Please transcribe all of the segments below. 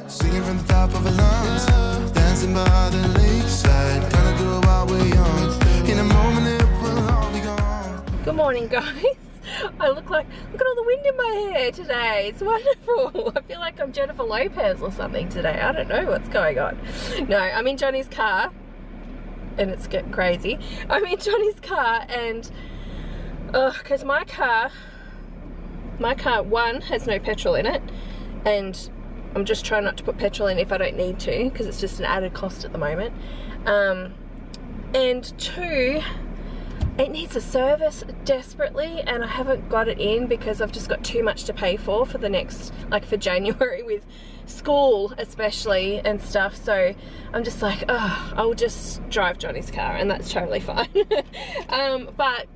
Singing from the top of our lungs, dancing by the lakeside, gonna do it while we're young. In a moment it will all be gone. Good morning, guys. Look at all the wind in my hair today. It's wonderful. I feel like I'm Jennifer Lopez or something today. I don't know what's going on. No, I'm in Johnny's car and it's getting crazy. I'm in Johnny's car and because my car one has no petrol in it, and I'm just trying not to put petrol in if I don't need to, because it's just an added cost at the moment. And two, it needs a service desperately, and I haven't got it in because I've just got too much to pay for the next, like for January with school especially and stuff. So I'm just like, oh, I'll just drive Johnny's car, and that's totally fine. But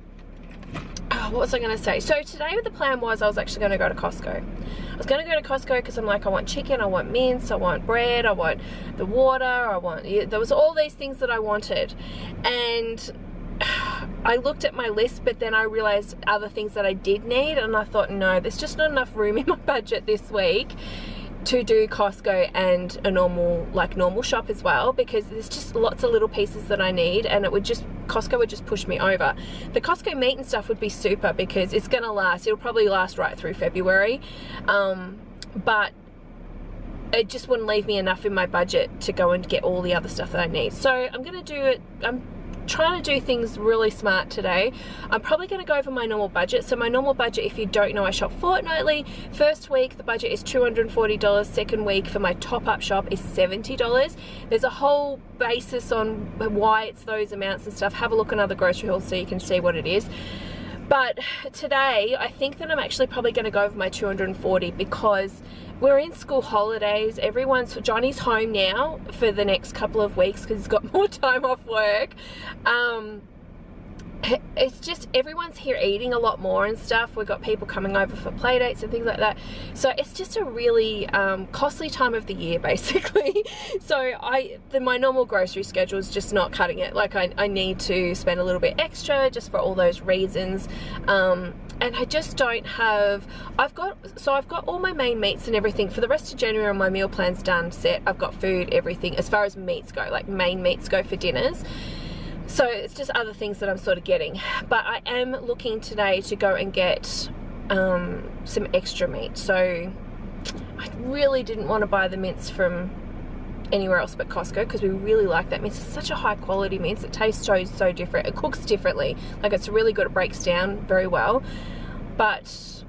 what was I going to say? So today the plan was I was actually going to go to Costco. I was going to go to Costco because I'm like, I want chicken, I want mince, I want bread, I want the water, there was all these things that I wanted. And I looked at my list, but then I realized other things that I did need, and I thought, no, there's just not enough room in my budget this week to do Costco and a normal shop as well, because there's just lots of little pieces that I need, and Costco would just push me over. The Costco meat and stuff would be super because it's gonna last. It'll probably last right through February, but it just wouldn't leave me enough in my budget to go and get all the other stuff that I need. So I'm gonna do it. I'm trying to do things really smart today. I'm probably going to go over my normal budget. So my normal budget, if you don't know, I shop fortnightly. First week the budget is $240. Second week for my top-up shop is $70. There's a whole basis on why it's those amounts and stuff. Have a look at other grocery hauls so you can see what it is. But today I think that I'm actually probably going to go over my $240 because we're in school holidays. Johnny's home now for the next couple of weeks because he's got more time off work. It's just everyone's here eating a lot more and stuff. We've got people coming over for play dates and things like that. So it's just a really costly time of the year, basically. So my normal grocery schedule is just not cutting it. Like I need to spend a little bit extra just for all those reasons. And I just don't have, I've got all my main meats and everything for the rest of January. My meal plan's done, set. I've got food, everything as far as meats go, like main meats go for dinners. So it's just other things that I'm sort of getting. But I am looking today to go and get some extra meat. So I really didn't want to buy the mince from anywhere else but Costco because we really like that mince. It's such a high quality mince. It tastes so different. It cooks differently. Like, it's really good. It breaks down very well. But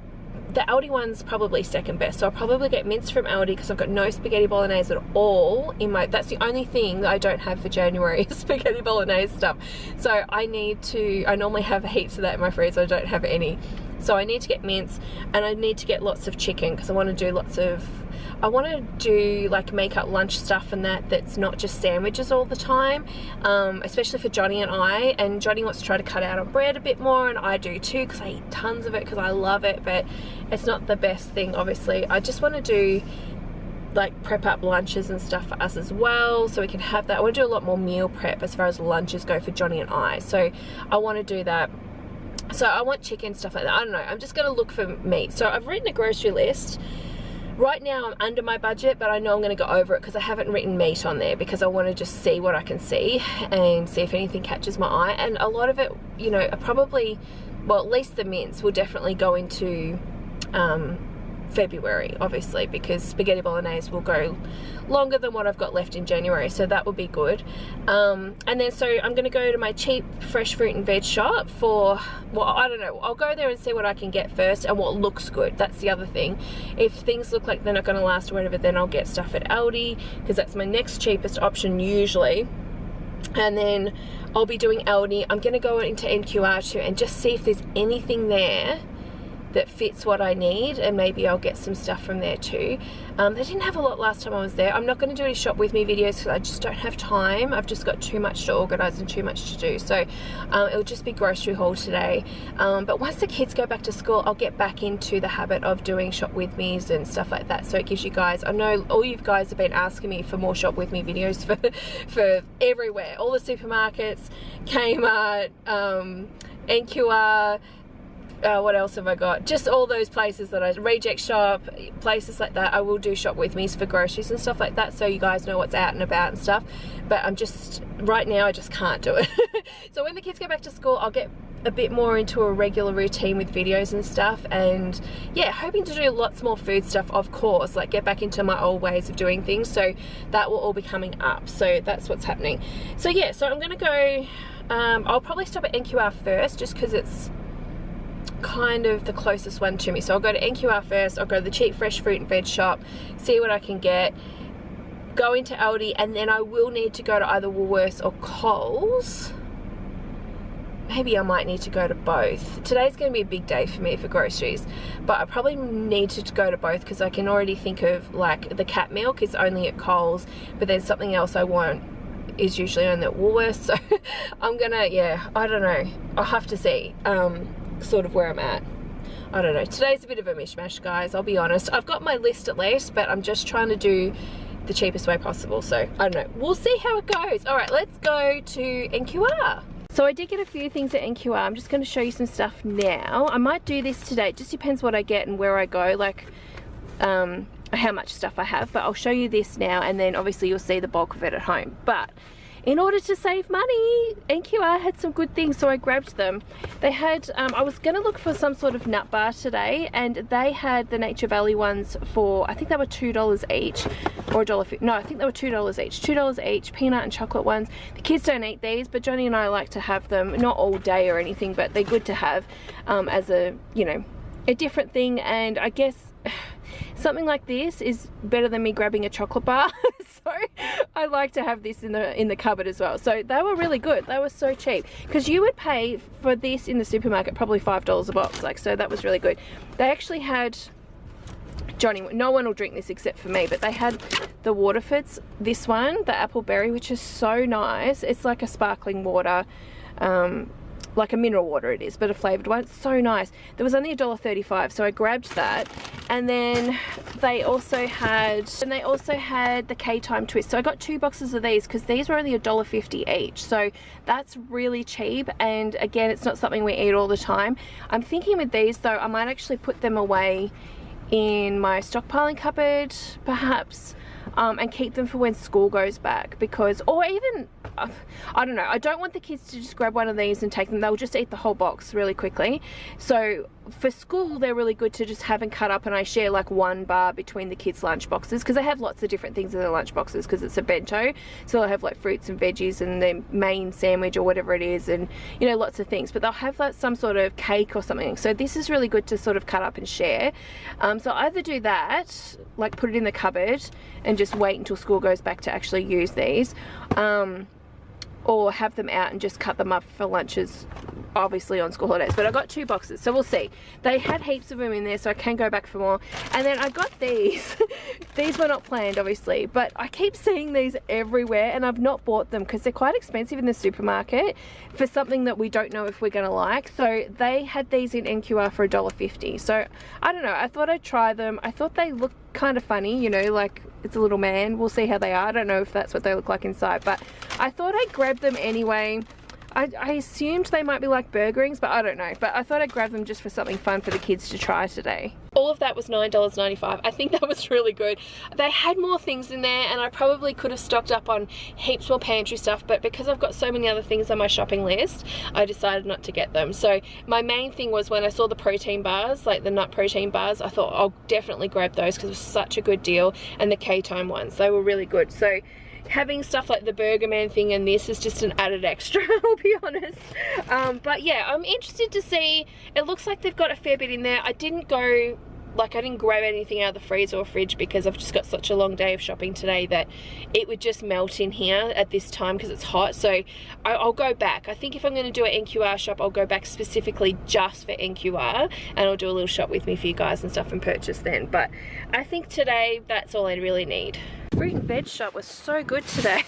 the Aldi one's probably second best. So I'll probably get mince from Aldi because I've got no spaghetti bolognese at all in my, that's the only thing that I don't have for January is spaghetti bolognese stuff. So I normally have heaps of that in my freezer. I don't have any. So I need to get mince, and I need to get lots of chicken because I want to do like make up lunch stuff and that's not just sandwiches all the time, especially for Johnny and I. And Johnny wants to try to cut out on bread a bit more, and I do too because I eat tons of it because I love it, but it's not the best thing, obviously. I just want to do like prep up lunches and stuff for us as well, so we can have that. I want to do a lot more meal prep as far as lunches go for Johnny and I, so I want to do that. So I want chicken, stuff like that. I don't know, I'm just going to look for meat. So I've written a grocery list. Right now I'm under my budget, but I know I'm going to go over it because I haven't written meat on there because I want to just see what I can see and see if anything catches my eye. And a lot of it, you know, probably, well, at least the mince will definitely go into February, obviously, because spaghetti bolognese will go longer than what I've got left in January, so that would be good. And then so I'm going to go to my cheap fresh fruit and veg shop for, well, I don't know, I'll go there and see what I can get first and what looks good. That's the other thing. If things look like they're not going to last or whatever, then I'll get stuff at Aldi because that's my next cheapest option usually. And then I'll be doing Aldi. I'm going to go into NQR too and just see if there's anything there that fits what I need, and maybe I'll get some stuff from there too. They didn't have a lot last time I was there. I'm not going to do any shop with me videos because I just don't have time. I've just got too much to organise and too much to do, so it'll just be grocery haul today. But once the kids go back to school, I'll get back into the habit of doing shop with me's and stuff like that, so it gives you guys, I know all you guys have been asking me for more shop with me videos for everywhere, all the supermarkets, Kmart, NQR, what else have I got? Just all those places that I reject shop, places like that. I will do shop with me's for groceries and stuff like that, so you guys know what's out and about and stuff. But I'm just, right now I just can't do it. So when the kids go back to school, I'll get a bit more into a regular routine with videos and stuff, and yeah, hoping to do lots more food stuff, of course, like get back into my old ways of doing things. So that will all be coming up, so that's what's happening. So yeah, so I'm gonna go, I'll probably stop at NQR first just because it's kind of the closest one to me. So I'll go to NQR first, I'll go to the cheap fresh fruit and veg shop, see what I can get, go into Aldi, and then I will need to go to either Woolworths or Coles. Maybe I might need to go to both. Today's going to be a big day for me for groceries, but I probably need to go to both because I can already think of, like, the cat milk is only at Coles, but then something else I want is usually only at Woolworths. So I'm gonna, yeah, I don't know, I'll have to see sort of where I'm at. I don't know, today's a bit of a mishmash, guys, I'll be honest. I've got my list at least, but I'm just trying to do the cheapest way possible, so I don't know, we'll see how it goes. All right, let's go to NQR. So I did get a few things at NQR. I'm just going to show you some stuff now. I might do this today. It just depends what I get and where I go, like how much stuff I have. But I'll show you this now, and then obviously you'll see the bulk of it at home. But in order to save money, NQR had some good things, so I grabbed them. They had, I was going to look for some sort of nut bar today, and they had the Nature Valley ones for, I think they were $2 each, or $1.50. No, I think they were $2 each. $2 each, peanut and chocolate ones. The kids don't eat these, but Johnny and I like to have them, not all day or anything, but they're good to have as a, you know, a different thing. And I guess something like this is better than me grabbing a chocolate bar. So I like to have this in the cupboard as well. So they were really good. They were so cheap, because you would pay for this in the supermarket probably $5 a box, like, so that was really good. They actually had, Johnny, no one will drink this except for me, but they had the Waterfords, this one, the apple berry, which is so nice. It's like a sparkling water, like a mineral water it is, but a flavoured one. It's so nice. There was only $1.35, so I grabbed that. And then they also had the K-Time twist. So I got 2 boxes of these because these were only $1.50 each. So that's really cheap, and again, it's not something we eat all the time. I'm thinking with these though, I might actually put them away in my stockpiling cupboard perhaps, and keep them for when school goes back, because, or even, I don't know, I don't want the kids to just grab one of these and take them. They'll just eat the whole box really quickly. So for school, they're really good to just have and cut up, and I share like 1 bar between the kids' lunch boxes, because they have lots of different things in their lunch boxes because it's a bento. So they'll have like fruits and veggies and their main sandwich or whatever it is, and you know, lots of things, but they'll have like some sort of cake or something. So this is really good to sort of cut up and share. So either do that, like put it in the cupboard and just wait until school goes back to actually use these, or have them out and just cut them up for lunches, obviously on school holidays. But I got 2 boxes, so we'll see. They had heaps of them in there, so I can go back for more. And then I got these. These were not planned, obviously, but I keep seeing these everywhere, and I've not bought them because they're quite expensive in the supermarket for something that we don't know if we're gonna like. So they had these in NQR for $1.50. So I don't know, I thought I'd try them. I thought they looked kind of funny, you know, like it's a little man. We'll see how they are. I don't know if that's what they look like inside, but I thought I'd grab them anyway. I assumed they might be like burger rings, but I don't know. But I thought I'd grab them just for something fun for the kids to try today. All of that was $9.95. I think that was really good. They had more things in there, and I probably could have stocked up on heaps more pantry stuff, but because I've got so many other things on my shopping list, I decided not to get them. So my main thing was when I saw the protein bars, like the nut protein bars, I thought I'll definitely grab those because it was such a good deal, and the K-Time ones, they were really good. So having stuff like the Burger Man thing and this is just an added extra, I'll be honest. But yeah, I'm interested to see. It looks like they've got a fair bit in there. I didn't grab anything out of the freezer or fridge because I've just got such a long day of shopping today that it would just melt in here at this time because it's hot. So I'll go back. I think if I'm going to do an NQR shop, I'll go back specifically just for NQR, and I'll do a little shop with me for you guys and stuff and purchase then. But I think today that's all I really need. Fruit and veg shop was so good today.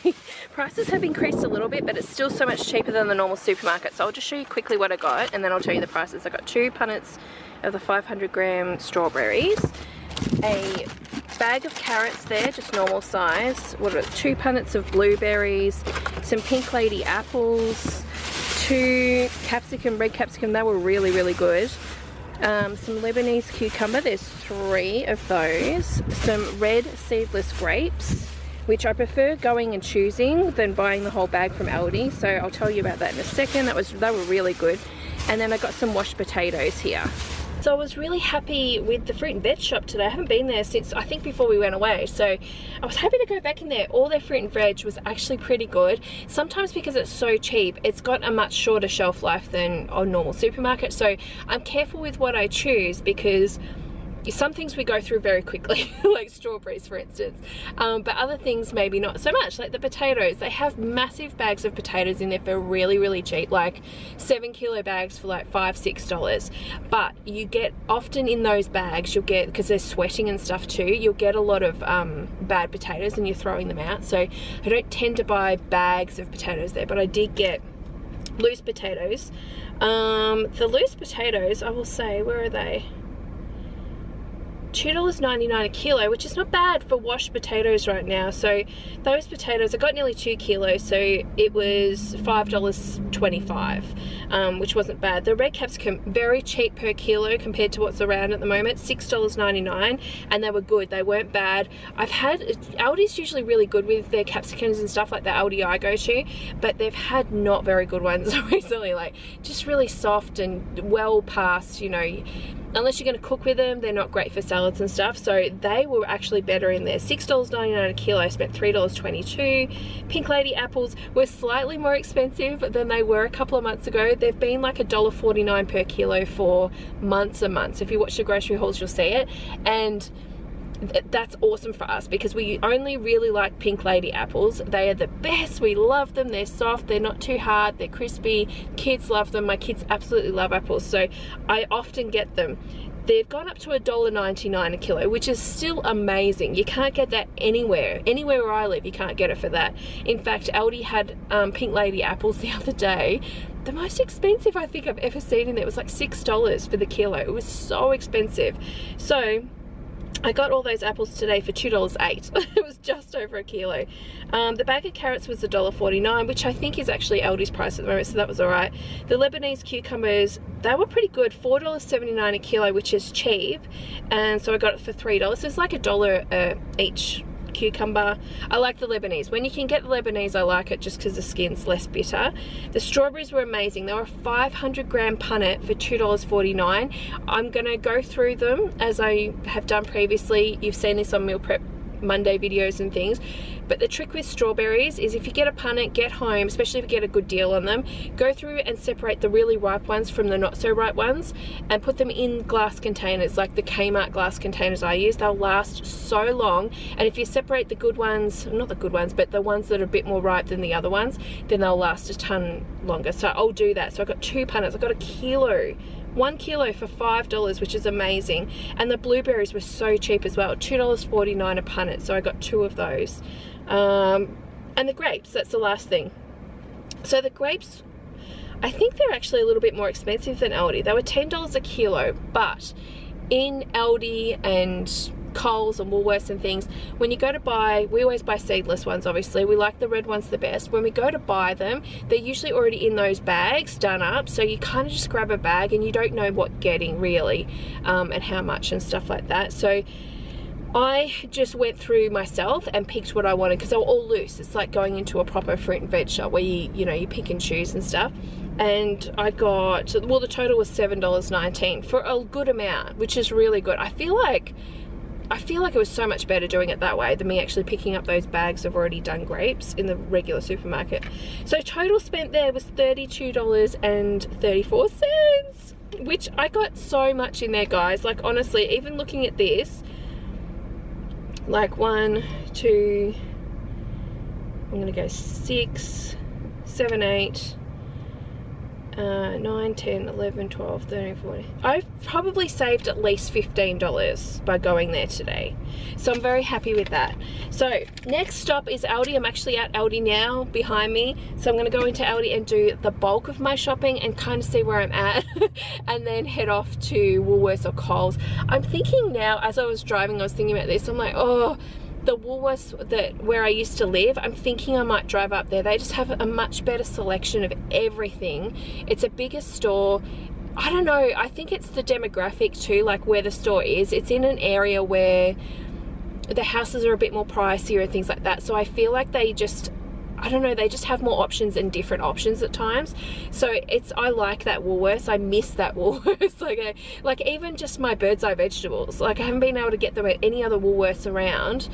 Prices have increased a little bit, but it's still so much cheaper than the normal supermarket. So I'll just show you quickly what I got, and then I'll tell you the prices. I got 2 punnets of the 500-gram strawberries, a bag of carrots there, just normal size. What are it? 2 punnets of blueberries, some Pink Lady apples, 2 capsicum, red capsicum. They were really, really good. Some Lebanese cucumber, there's 3 of those. Some red seedless grapes, which I prefer going and choosing than buying the whole bag from Aldi, so I'll tell you about that in a second. They were really good. And then I got some washed potatoes here. So I was really happy with the fruit and veg shop today. I haven't been there since, I think, before we went away. So I was happy to go back in there. All their fruit and veg was actually pretty good. Sometimes because it's so cheap, it's got a much shorter shelf life than a normal supermarket. So I'm careful with what I choose because some things we go through very quickly, like strawberries for instance, but other things maybe not so much, like the potatoes. They have massive bags of potatoes in there for really, really cheap, like 7-kilo bags for like $5-6. But you get, often in those bags, you'll get, because they're sweating and stuff too, you'll get a lot of bad potatoes and you're throwing them out. So I don't tend to buy bags of potatoes there, but I did get loose potatoes. The loose potatoes, I will say, where are they? $2.99 a kilo, which is not bad for washed potatoes right now. So those potatoes, I got nearly 2 kilos, so it was $5.25, which wasn't bad. The red capsicum, very cheap per kilo compared to what's around at the moment, $6.99, and they were good. They weren't bad. Aldi's usually really good with their capsicums and stuff, like the Aldi I go to, but they've had not very good ones recently, like just really soft and well past, you know, unless you're going to cook with them, they're not great for salads and stuff. So they were actually better in there. $6.99 a kilo. I spent $3.22. Pink Lady apples were slightly more expensive than they were a couple of months ago. They've been like $1.49 per kilo for months and months. If you watch the grocery hauls, you'll see it. And that's awesome for us because we only really like Pink Lady apples. They are the best. We love them. They're soft, they're not too hard, they're crispy. Kids love them. My kids absolutely love apples, so I often get them. They've gone up to $1.99 a kilo, which is still amazing. You can't get that anywhere where I live. You can't get it for that. In fact, Aldi had Pink Lady apples the other day. The most expensive I think I've ever seen in there was like $6 for the kilo. It was so expensive. So I got all those apples today for $2.08. It was just over a kilo. The bag of carrots was $1.49, which I think is actually Aldi's price at the moment, so that was all right. The Lebanese cucumbers, they were pretty good, $4.79 a kilo, which is cheap, and so I got it for $3. So it's like $1 each cucumber. I like the Lebanese. When you can get the Lebanese, I like it just because the skin's less bitter. The strawberries were amazing. They were a 500-gram punnet for $2.49. I'm gonna go through them as I have done previously. You've seen this on Meal Prep Monday videos and things, but the trick with strawberries is if you get a punnet, get home, especially if you get a good deal on them, go through and separate the really ripe ones from the not so ripe ones and put them in glass containers, like the Kmart glass containers I use. They'll last so long, and if you separate the good ones, not the good ones, but the ones that are a bit more ripe than the other ones, then they'll last a ton longer. So I'll do that. So I got 2 punnets. I got a kilo, 1 kilo for $5, which is amazing. And the blueberries were so cheap as well, $2.49 a punnet, so I got 2 of those. And the grapes, that's the last thing. So the grapes, I think they're actually a little bit more expensive than Aldi. They were $10 a kilo, but in Aldi and Coles and Woolworths and things, when you go to buy, we always buy seedless ones, obviously. We like the red ones the best. When we go to buy them, they're usually already in those bags done up, so you kind of just grab a bag and you don't know what you're getting really, and how much and stuff like that. So I just went through myself and picked what I wanted because they were all loose. It's like going into a proper fruit and veg shop where you pick and choose and stuff. And I got, well, the total was $7.19 for a good amount, which is really good. I feel like it was so much better doing it that way than me actually picking up those bags of already done grapes in the regular supermarket. So total spent there was $32.34, which I got so much in there, guys. Like, honestly, even looking at this, like 1, 2, I'm gonna go 6, 7, 8, 9, 10, 11, 12, 13, 14. I've probably saved at least $15 by going there today. So I'm very happy with that. So next stop is Aldi. I'm actually at Aldi now behind me. So I'm going to go into Aldi and do the bulk of my shopping and kind of see where I'm at and then head off to Woolworths or Coles. I'm thinking now, as I was driving, I was thinking about this. I'm like, oh, the Woolworths where I used to live, I'm thinking I might drive up there. They just have a much better selection of everything. It's a bigger store. I don't know, I think it's the demographic too, like where the store is. It's in an area where the houses are a bit more pricier and things like that, so I feel like they just, I don't know, they just have more options and different options at times. So I like that Woolworths. I miss that Woolworths. Like even just my bird's eye vegetables, like I haven't been able to get them at any other Woolworths around,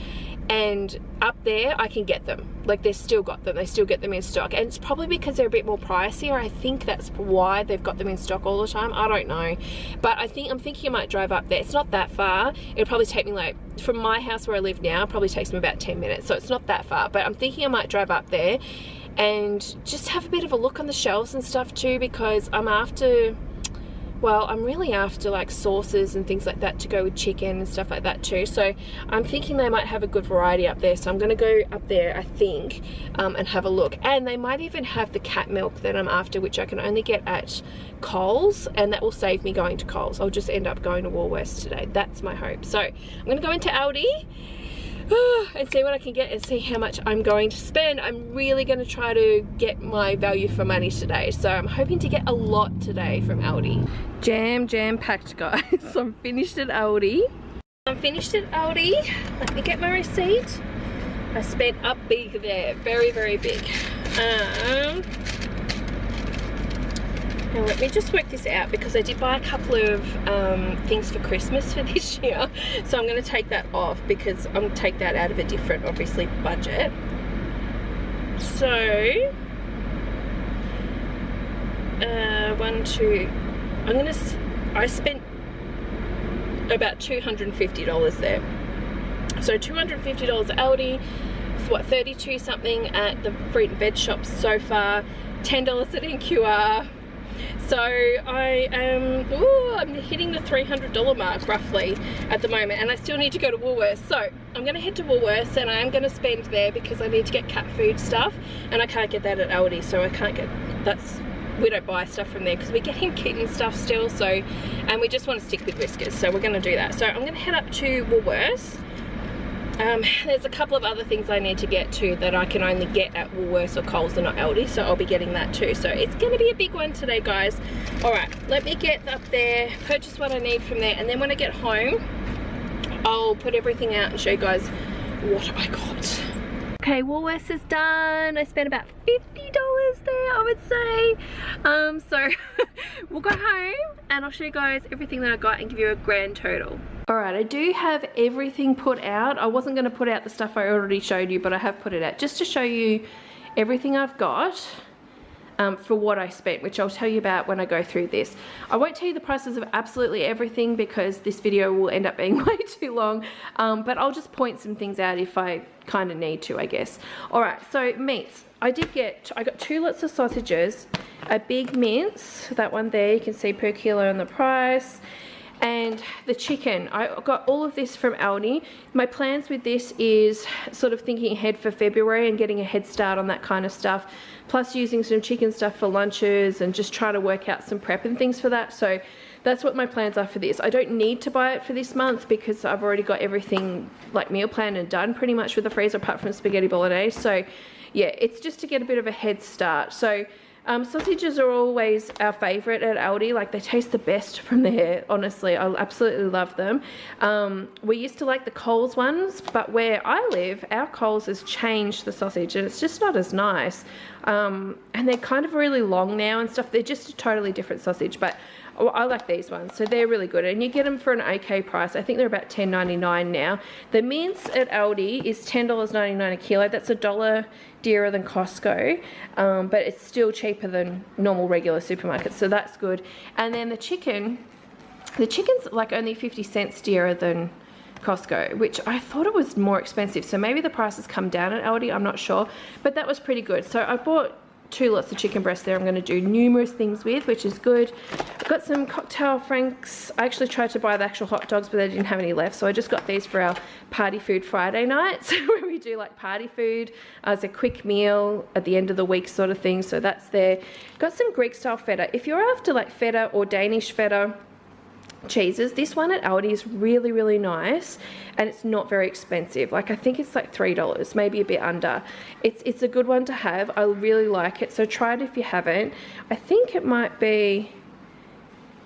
and up there I can get them. Like they've still got them, they still get them in stock, and it's probably because they're a bit more pricier. I think that's why they've got them in stock all the time. I don't know, but I'm thinking I might drive up there. It's not that far. It'll probably take me, like, from my house where I live now, it probably takes me about 10 minutes, so it's not that far. But I'm thinking I might drive up there and just have a bit of a look on the shelves and stuff too, because I'm really after like sauces and things like that to go with chicken and stuff like that too. So I'm thinking they might have a good variety up there. So I'm gonna go up there, I think, and have a look. And they might even have the cat milk that I'm after, which I can only get at Coles, and that will save me going to Coles. I'll just end up going to Woolworths today. That's my hope. So I'm gonna go into Aldi and see what I can get and see how much I'm going to spend. I'm really going to try to get my value for money today, so I'm hoping to get a lot today from Aldi. Jam packed, guys. So I'm finished at Aldi. Let me get my receipt. I spent up big there, very, very big. Now let me just work this out, because I did buy a couple of things for Christmas for this year, so I'm going to take that off, because I'm going to take that out of a different, obviously, budget. So I spent about $250 there. So $250 at Aldi, what, 32 something at the fruit and veg shops so far, $10 at NQR. So I'm hitting the $300 mark roughly at the moment, and I still need to go to Woolworths. So I'm going to head to Woolworths, and I'm going to spend there because I need to get cat food stuff, and I can't get that at Aldi, so I can't get, we don't buy stuff from there because we're getting kitten stuff still, so, and we just want to stick with whiskers, so we're going to do that. So I'm going to head up to Woolworths. There's a couple of other things I need to get to that I can only get at Woolworths or Coles and not Aldi, so I'll be getting that too. So it's going to be a big one today, guys. Alright, let me get up there, purchase what I need from there, and then when I get home, I'll put everything out and show you guys what I got. Okay, Woolworths is done. I spent about $50 there, I would say. So we'll go home and I'll show you guys everything that I got and give you a grand total. Alright, I do have everything put out. I wasn't going to put out the stuff I already showed you, but I have put it out just to show you everything I've got for what I spent, which I'll tell you about when I go through this. I won't tell you the prices of absolutely everything because this video will end up being way too long, but I'll just point some things out if I kind of need to, I guess. Alright, so meats. I got 2 lots of sausages, a big mince, that one there, you can see per kilo on the price, and the chicken. I got all of this from Aldi. My plans with this is sort of thinking ahead for February and getting a head start on that kind of stuff, plus using some chicken stuff for lunches and just trying to work out some prep and things for that. So that's what my plans are for this. I don't need to buy it for this month because I've already got everything like meal planned and done pretty much with the freezer apart from spaghetti bolognese. So yeah, it's just to get a bit of a head start. So sausages are always our favorite at Aldi. Like, they taste the best from there, honestly. I absolutely love them. We used to like the Coles ones, but where I live, our Coles has changed the sausage and it's just not as nice. And they're kind of really long now and stuff. They're just a totally different sausage, but I like these ones, so they're really good, and you get them for an okay price. I think they're about $10.99 now. The mince at Aldi is $10.99 a kilo. That's $1 dearer than Costco, but it's still cheaper than normal regular supermarkets, so that's good. And then the chicken's like only 50 cents dearer than Costco, which I thought it was more expensive, so maybe the prices come down at Aldi, I'm not sure, but that was pretty good. So I bought 2 lots of chicken breast there. I'm going to do numerous things with, which is good. I've got some cocktail franks. I actually tried to buy the actual hot dogs, but they didn't have any left, so I just got these for our party food Friday nights where we do like party food as a quick meal at the end of the week sort of thing. So that's there. Got some Greek style feta. If you're after like feta or Danish feta cheeses, this one at Aldi is really, really nice, and it's not very expensive. Like, I think it's like $3, maybe a bit under. It's a good one to have. I really like it, so try it if you haven't. I think it might be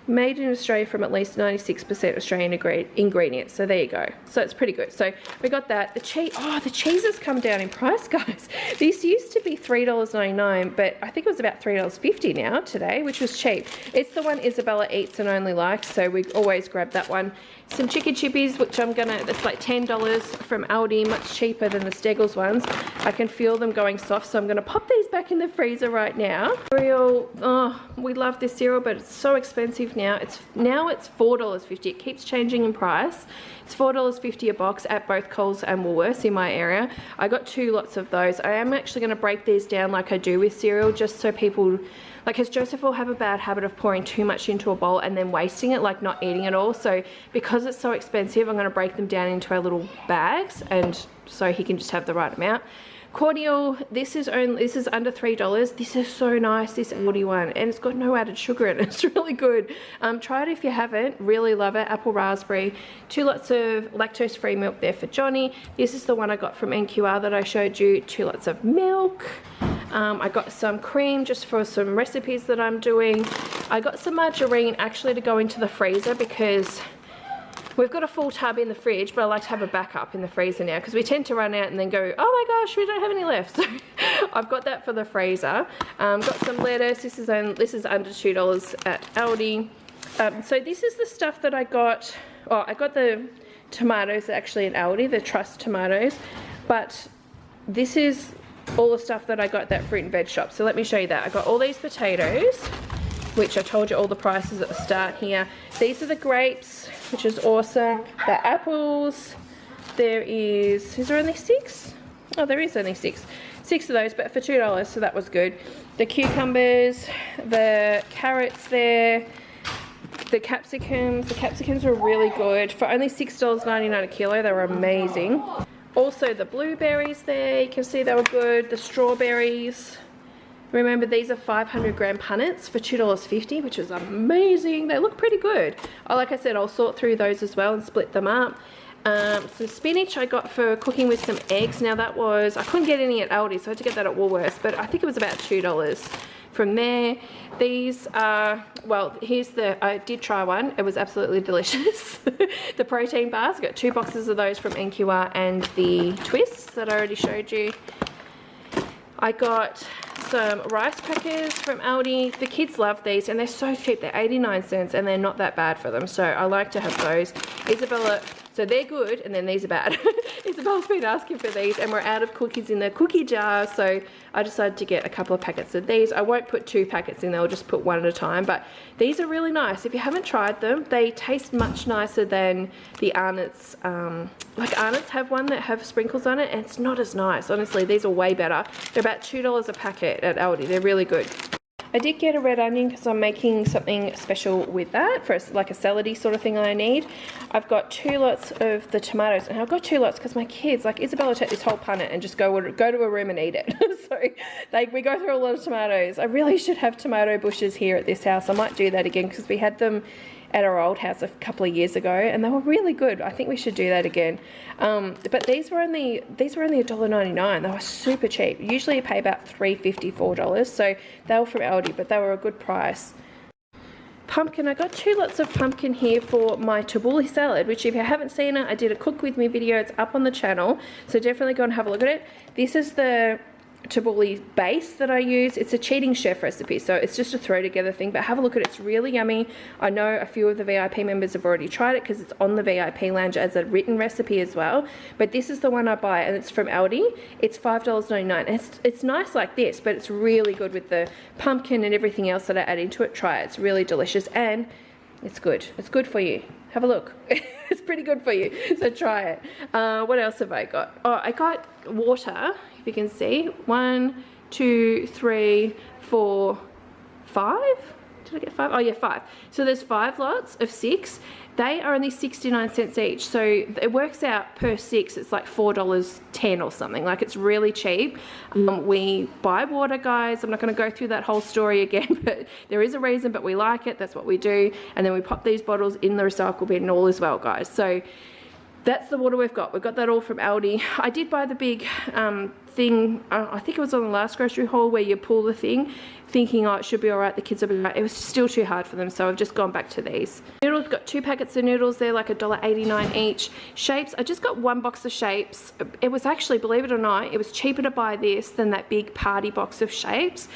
made in Australia from at least 96% Australian ingredients. So there you go. So it's pretty good. So we got that. The cheese, oh, the cheese has come down in price, guys. These used to be $3.99, but I think it was about $3.50 now today, which was cheap. It's the one Isabella eats and only likes, so we always grab that one. Some chicken chippies, which it's like $10 from Aldi, much cheaper than the Steggles ones. I can feel them going soft, so I'm gonna pop these back in the freezer right now. Cereal, oh, we love this cereal, but it's so expensive now. It's $4.50. It keeps changing in price. It's $4.50 a box at both Coles and Woolworths in my area. I got 2 lots of those. I am actually gonna break these down like I do with cereal, just so people, because Joseph will have a bad habit of pouring too much into a bowl and then wasting it, like not eating it all. So because it's so expensive, I'm going to break them down into our little bags, and so he can just have the right amount. Cordial, this is under $3. This is so nice, this Aldi one, and it's got no added sugar in it. It's really good. Try it if you haven't. Really love it. Apple raspberry. 2 lots of lactose-free milk there for Johnny. This is the one I got from NQR that I showed you. 2 lots of milk. I got some cream just for some recipes that I'm doing. I got some margarine actually to go into the freezer because we've got a full tub in the fridge, but I like to have a backup in the freezer now because we tend to run out and then go, oh my gosh, we don't have any left. So I've got that for the freezer. Got some lettuce. This is under $2 at Aldi. So this is the stuff that I got. Oh, I got the tomatoes actually at Aldi, the Trust tomatoes, but this is all the stuff that I got at that fruit and veg shop. So let me show you that. I got all these potatoes, which I told you all the prices at the start here. These are the grapes, which is awesome. The apples, is there only 6? Oh, there is only 6. 6 of those, but for $2, so that was good. The cucumbers, the carrots there, the capsicums were really good. For only $6.99 a kilo, they were amazing. Also the blueberries there, you can see they were good. The strawberries, remember these are 500 gram punnets for $2.50, which is amazing. They look pretty good. Like I said, I'll sort through those as well and split them up. Some spinach I got for cooking with some eggs. Now that was, I couldn't get any at Aldi, so I had to get that at Woolworths, but I think it was about $2 from there. These are, well, I did try one. It was absolutely delicious. The protein bars, I got 2 boxes of those from NQR, and the twists that I already showed you. I got some rice crackers from Aldi. The kids love these and they're so cheap. They're 89 cents and they're not that bad for them. So I like to have those. Isabella, so they're good and then these are bad. Isabella's been asking for these and we're out of cookies in the cookie jar. So I decided to get a couple of packets of these. I won't put 2 packets in there, I'll just put 1 at a time. But these are really nice. If you haven't tried them, they taste much nicer than the Arnott's. Like Arnott's have one that have sprinkles on it and it's not as nice. Honestly, these are way better. They're about $2 a packet at Aldi. They're really good. I did get a red onion because I'm making something special with that for like a salady sort of thing I need. I've got 2 lots of the tomatoes, and I've got 2 lots because my kids, like Isabella, take this whole punnet and just go to a room and eat it. So we go through a lot of tomatoes. I really should have tomato bushes here at this house. I might do that again because we had them at our old house a couple of years ago and they were really good. I think we should do that again. But these were only $1.99. They were super cheap. Usually you pay about $3.50, $4. So they were from Aldi, but they were a good price. Pumpkin, I got 2 lots of pumpkin here for my tabbouleh salad, which if you haven't seen it, I did a cook with me video. It's up on the channel, so definitely go and have a look at it. This is the tabbouleh base that I use. It's a cheating chef recipe, so it's just a throw together thing, but have a look at it. It's really yummy. I know a few of the VIP members have already tried it because it's on the VIP lounge as a written recipe as well, but this is the one I buy and it's from Aldi. It's $5.99. It's nice like this, but it's really good with the pumpkin and everything else that I add into it. Try it. It's really delicious and it's good. It's good for you. Have a look. It's pretty good for you, so try it. What else have I got? Oh, I got water, if you can see. 1, 2, 3, 4, 5. Did I get 5? Oh yeah, 5. So there's 5 lots of 6. They are only 69 cents each, so it works out per 6. It's like $4.10 or something. Like, it's really cheap. We buy water, guys. I'm not going to go through that whole story again, but there is a reason, but we like it. That's what we do. And then we pop these bottles in the recycle bin and all as well, guys. So that's the water we've got. We've got that all from Aldi. I did buy the big thing, I think it was on the last grocery haul, where you pull the thing thinking, oh, it should be all right, the kids will be right. It was still too hard for them, so I've just gone back to these. Noodles, got 2 packets of noodles. They're like $1.89 each. Shapes, I just got 1 box of Shapes. It was actually, believe it or not, it was cheaper to buy this than that big party box of Shapes.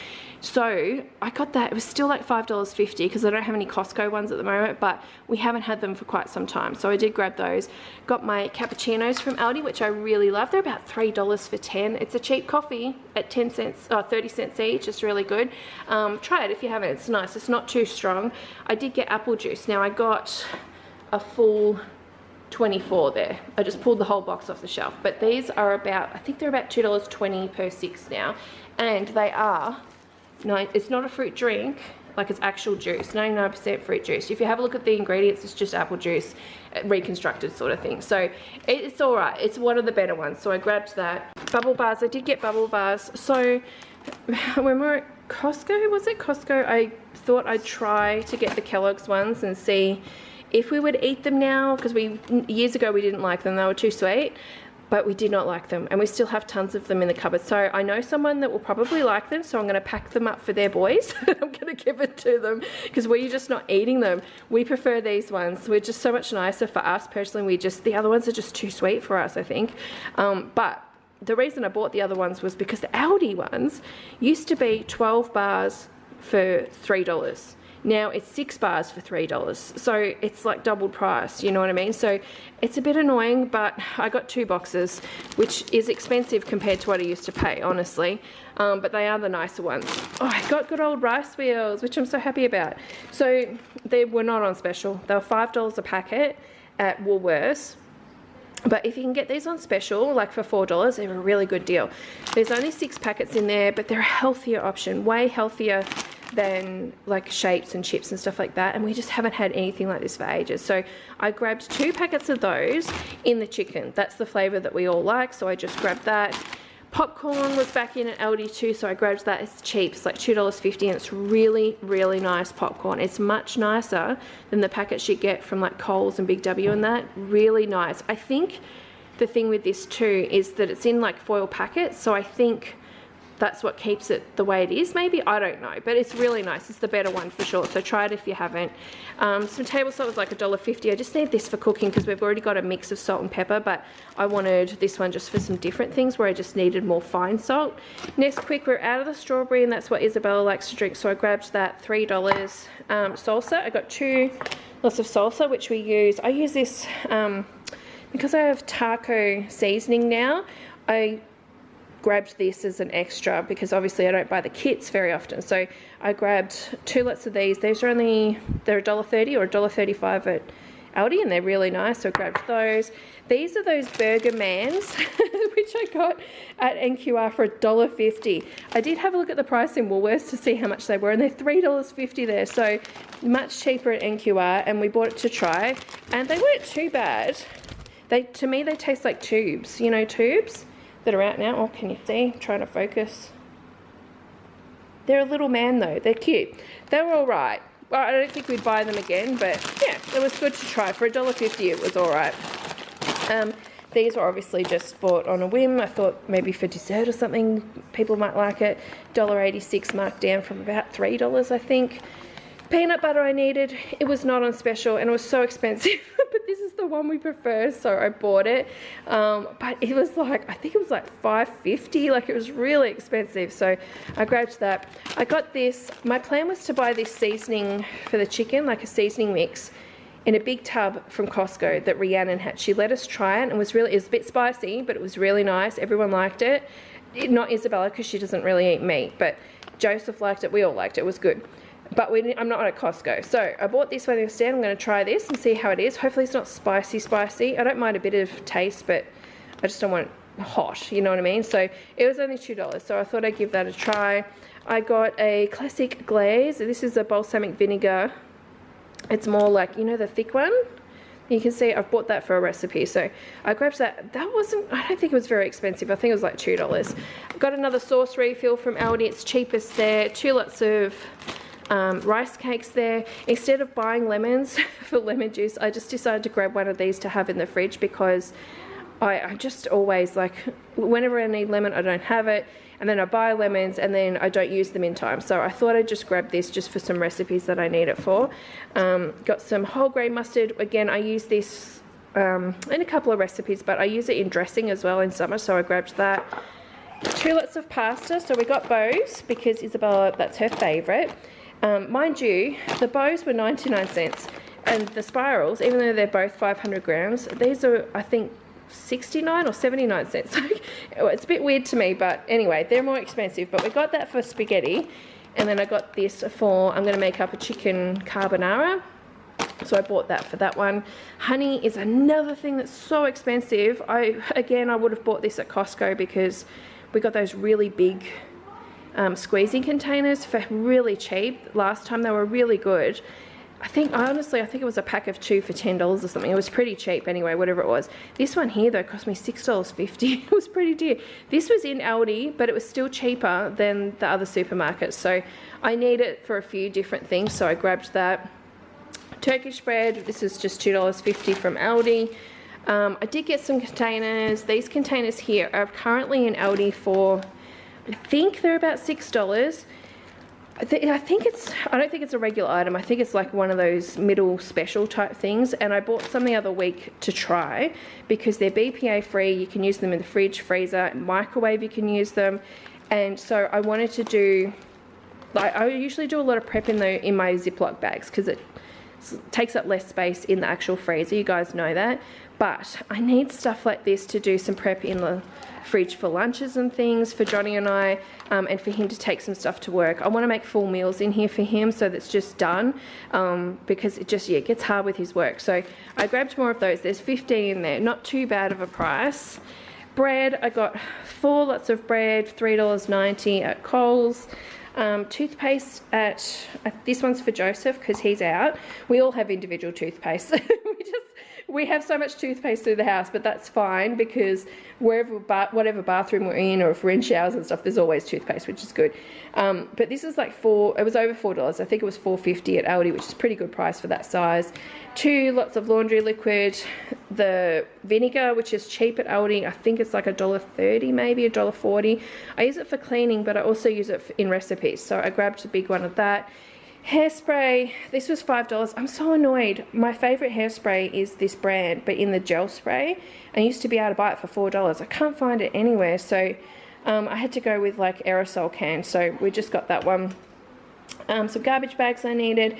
So I got that. It was still like $5.50 because I don't have any Costco ones at the moment, but we haven't had them for quite some time. So I did grab those. Got my cappuccinos from Aldi, which I really love. They're about $3 for 10. It's a cheap coffee at 10 cents, 30 cents each. It's really good. Try it if you haven't. It's nice. It's not too strong. I did get apple juice. Now I got a full 24 there. I just pulled the whole box off the shelf. But these are about, I think they're about $2.20 per 6 now. And they are, no, it's not a fruit drink, like it's actual juice, 99% fruit juice. If you have a look at the ingredients, it's just apple juice, reconstructed sort of thing. So it's all right. It's one of the better ones. So I grabbed that. Bubble bars, I did get bubble bars. So when we were at Costco, was it Costco? I thought I'd try to get the Kellogg's ones and see if we would eat them now, because years ago we didn't like them. They were too sweet. But we did not like them, and we still have tons of them in the cupboard. So I know someone that will probably like them, so I'm going to pack them up for their boys. I'm going to give it to them because we're just not eating them. We prefer these ones. We're just so much nicer for us personally. The other ones are just too sweet for us, I think. But the reason I bought the other ones was because the Aldi ones used to be 12 bars for $3. Now it's 6 bars for $3, so it's like doubled price, you know what I mean? So it's a bit annoying, but I got 2 boxes, which is expensive compared to what I used to pay, honestly. But they are the nicer ones. Oh, I got good old rice wheels, which I'm so happy about. So they were not on special. They were $5 a packet at Woolworths. But if you can get these on special, like for $4, they're a really good deal. There's only 6 packets in there, but they're a healthier option, way healthier than like Shapes and chips and stuff like that, and we just haven't had anything like this for ages. So I grabbed 2 packets of those in the chicken. That's the flavor that we all like, so I just grabbed that. Popcorn was back in at Aldi too, so I grabbed that. It's cheap, it's like $2.50, and it's really, really nice popcorn. It's much nicer than the packets you get from like Coles and Big W and that. Really nice. I think the thing with this too is that it's in like foil packets, so I think that's what keeps it the way it is, maybe, I don't know, but it's really nice. It's the better one for sure, so try it if you haven't. Some table salt was like $1.50. I just need this for cooking because we've already got a mix of salt and pepper, but I wanted this one just for some different things where I just needed more fine salt. Nesquik, we're out of the strawberry, and that's what Isabella likes to drink, so I grabbed that $3 salsa. I got 2 lots of salsa, which we use. I use this because I have taco seasoning now. I grabbed this as an extra because obviously I don't buy the kits very often, so I grabbed 2 lots of these. They're $1.30 or $1.35 at Aldi, and they're really nice, so I grabbed those. These are those Burger Mans which I got at NQR for $1.50. I did have a look at the price in Woolworths to see how much they were, and they're $3.50 there, so much cheaper at NQR, and we bought it to try, and they weren't too bad. To me they taste like tubes, you know, tubes that are out now. Oh, can you see? I'm trying to focus. They're a little man though. They're cute. They were all right. Well, I don't think we'd buy them again, but yeah, it was good to try. For $1.50 it was all right. These were obviously just bought on a whim. I thought maybe for dessert or something people might like it. $1.86 marked down from about $3, I think. Peanut butter I needed. It was not on special and it was so expensive, but this is the one we prefer, so I bought it. But it was like, I think it was like $5.50, like it was really expensive, so I grabbed that. I got this. My plan was to buy this seasoning for the chicken, like a seasoning mix, in a big tub from Costco that Rhiannon had. She let us try it, and it was a bit spicy, but it was really nice. Everyone liked it. Not Isabella, because she doesn't really eat meat, but Joseph liked it. We all liked it. It was good. But I'm not at Costco, so I bought this one instead. I'm going to try this and see how it is. Hopefully it's not spicy. I don't mind a bit of taste, but I just don't want it hot, you know what I mean? So it was only $2, so I thought I'd give that a try. I got a classic glaze. This is a balsamic vinegar. It's more like, you know, the thick one? You can see I've bought that for a recipe, so I grabbed that. I don't think it was very expensive. I think it was like $2. I got another sauce refill from Aldi. It's cheapest there. 2 lots of rice cakes there. Instead of buying lemons for lemon juice, I just decided to grab one of these to have in the fridge because I just always, like, whenever I need lemon, I don't have it, and then I buy lemons and then I don't use them in time. So I thought I'd just grab this just for some recipes that I need it for. Got some whole grain mustard. Again, I use this in a couple of recipes, but I use it in dressing as well in summer, so I grabbed that. 2 lots of pasta. So we got bows because Isabella, that's her favourite. Mind you, the bows were 99 cents, and the spirals, even though they're both 500 grams, these are, I think, 69 or 79 cents. It's a bit weird to me, but anyway, they're more expensive. But we got that for spaghetti, and then I got this for, I'm going to make up a chicken carbonara, so I bought that for that one. Honey is another thing that's so expensive. I would have bought this at Costco because we got those really big squeezing containers for really cheap. Last time they were really good. Honestly, I think it was a pack of 2 for $10 or something. It was pretty cheap anyway, whatever it was. This one here, though, cost me $6.50. It was pretty dear. This was in Aldi, but it was still cheaper than the other supermarkets. So I need it for a few different things, so I grabbed that. Turkish bread, this is just $2.50 from Aldi. I did get some containers. These containers here are currently in Aldi for, I think they're about $6. I don't think it's a regular item. I think it's like one of those middle special type things, and I bought some the other week to try because they're BPA free. You can use them in the fridge, freezer, microwave, you can use them. And so I wanted to do, like, I usually do a lot of prep in my Ziploc bags because it takes up less space in the actual freezer, you guys know that. But I need stuff like this to do some prep in the fridge for lunches and things for Johnny and I, and for him to take some stuff to work. I want to make full meals in here for him so that's just done, because it just, it gets hard with his work. So I grabbed more of those. There's 15 in there, not too bad of a price. Bread, I got 4 lots of bread, $3.90 at Coles. Toothpaste at, this one's for Joseph because he's out. We all have individual toothpaste. We have so much toothpaste through the house, but that's fine because whatever bathroom we're in, or if we're in showers and stuff, there's always toothpaste, which is good. But this is like it was over $4. I think it was $4.50 at Aldi, which is a pretty good price for that size. 2 lots of laundry liquid. The vinegar, which is cheap at Aldi, I think it's like $1.30, maybe $1.40. I use it for cleaning, but I also use it in recipes. So I grabbed a big one of that. Hairspray, this was $5. I'm so annoyed. My favorite hairspray is this brand, but in the gel spray. I used to be able to buy it for $4. I can't find it anywhere, so I had to go with like aerosol cans. So we just got that one. Some garbage bags I needed.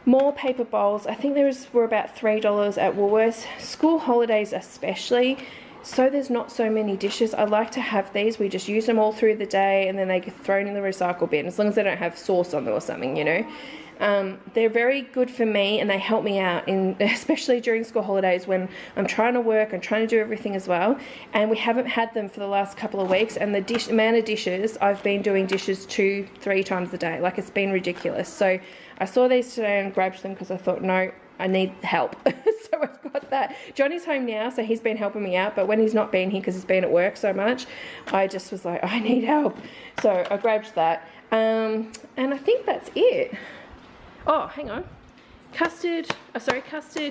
More paper bowls. I think were about $3 at Woolworths. School holidays especially, so there's not so many dishes. I like to have these. We just use them all through the day and then they get thrown in the recycle bin, as long as they don't have sauce on them or something, you know. They're very good for me and they help me out, especially during school holidays when I'm trying to work, I'm trying to do everything as well. And we haven't had them for the last couple of weeks, and the amount of dishes, I've been doing dishes 2-3 times a day. Like, it's been ridiculous. So I saw these today and grabbed them because I thought, no, I need help. So I've got that. Johnny's home now, so he's been helping me out, but when he's not been here because he's been at work so much, I just was like, I need help. So I grabbed that. And I think that's it. Oh, hang on. Custard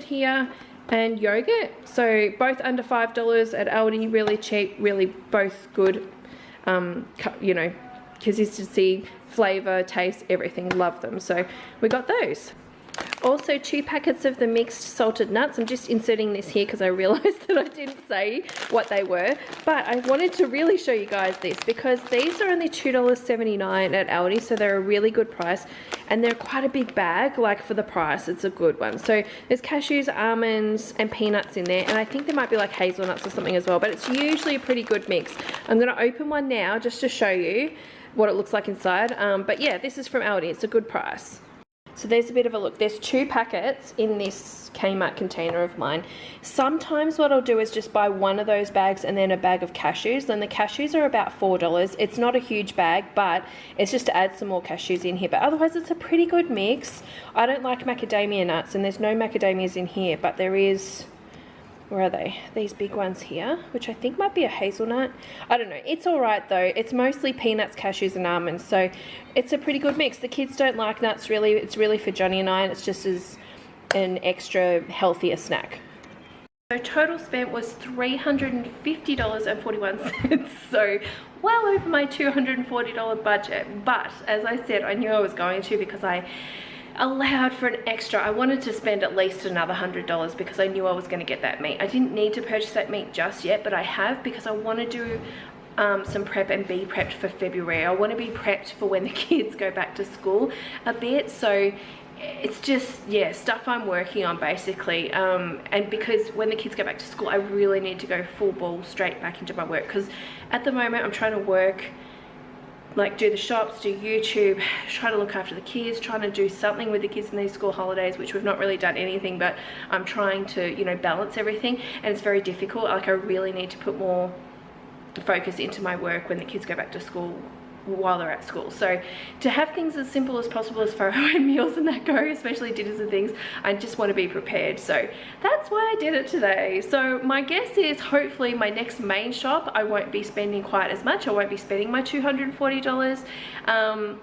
here and yogurt. So both under $5 at Aldi, really cheap, really both good. You know, consistency, flavour, taste, everything, love them. So we got those. Also 2 packets of the mixed salted nuts. I'm just inserting this here because I realised that I didn't say what they were, but I wanted to really show you guys this because these are only $2.79 at Aldi, so they're a really good price, and they're quite a big bag. Like, for the price, it's a good one. So there's cashews, almonds and peanuts in there, and I think there might be like hazelnuts or something as well, but it's usually a pretty good mix. I'm going to open one now just to show you what it looks like inside, but yeah, this is from Aldi. It's a good price. So there's a bit of a look. There's 2 packets in this Kmart container of mine. Sometimes what I'll do is just buy one of those bags and then a bag of cashews. Then the cashews are about $4. It's not a huge bag, but it's just to add some more cashews in here. But otherwise, it's a pretty good mix. I don't like macadamia nuts, and there's no macadamias in here, but there is... Where are they? These big ones here, which I think might be a hazelnut. I don't know. It's all right though. It's mostly peanuts, cashews and almonds, so it's a pretty good mix. The kids don't like nuts really. It's really for Johnny and I, and it's just as an extra healthier snack. So total spent was $350.41, so well over my $240 budget. But as I said, I knew I was going to because I allowed for an extra. I wanted to spend at least another $100 because I knew I was going to get that meat. I didn't need to purchase that meat just yet, but I have because I want to do some prep and be prepped for February. I want to be prepped for when the kids go back to school a bit. So it's just, yeah, stuff I'm working on basically, and because when the kids go back to school I really need to go full ball straight back into my work, because at the moment I'm trying to work, like do the shops, do YouTube, try to look after the kids, trying to do something with the kids in these school holidays, which we've not really done anything, but I'm trying to, you know, balance everything, and it's very difficult. Like I really need to put more focus into my work when the kids go back to school, while they're at school. So to have things as simple as possible as far as my meals and that go, especially dinners and things, I just want to be prepared. So that's why I did it today. So my guess is hopefully my next main shop I won't be spending quite as much. I won't be spending my $240.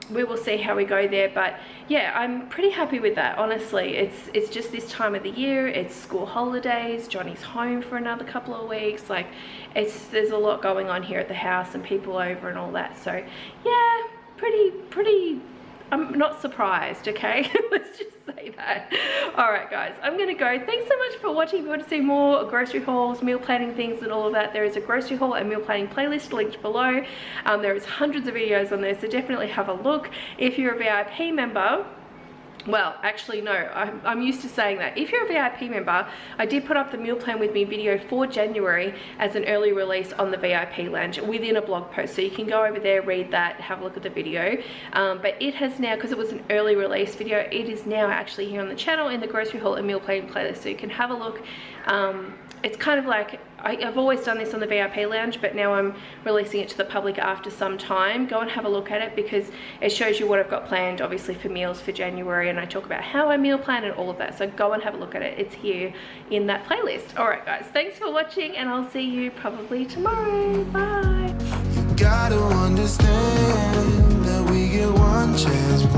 We will see how we go there, but yeah, I'm pretty happy with that, honestly. It's just this time of the year, it's school holidays, Johnny's home for another couple of weeks, like there's a lot going on here at the house and people over and all that. So yeah, pretty I'm not surprised, okay? Let's just say that. All right guys, I'm gonna go. Thanks so much for watching. If you want to see more grocery hauls, meal planning things and all of that, there is a grocery haul and meal planning playlist linked below. There is hundreds of videos on there, so definitely have a look. If you're a VIP member, well, actually no, I'm used to saying that. If you're a VIP member, I did put up the meal plan with me video for January as an early release on the VIP lounge within a blog post. So you can go over there, read that, have a look at the video. But it has now, because it was an early release video, it is now actually here on the channel in the grocery haul and meal planning playlist. So you can have a look. It's kind of like, I've always done this on the VIP lounge, but now I'm releasing it to the public after some time. Go and have a look at it because it shows you what I've got planned, obviously for meals for January, and I talk about how I meal plan and all of that. So go and have a look at it. It's here in that playlist. All right guys, thanks for watching, and I'll see you probably tomorrow. Bye. You gotta understand that we get one chance.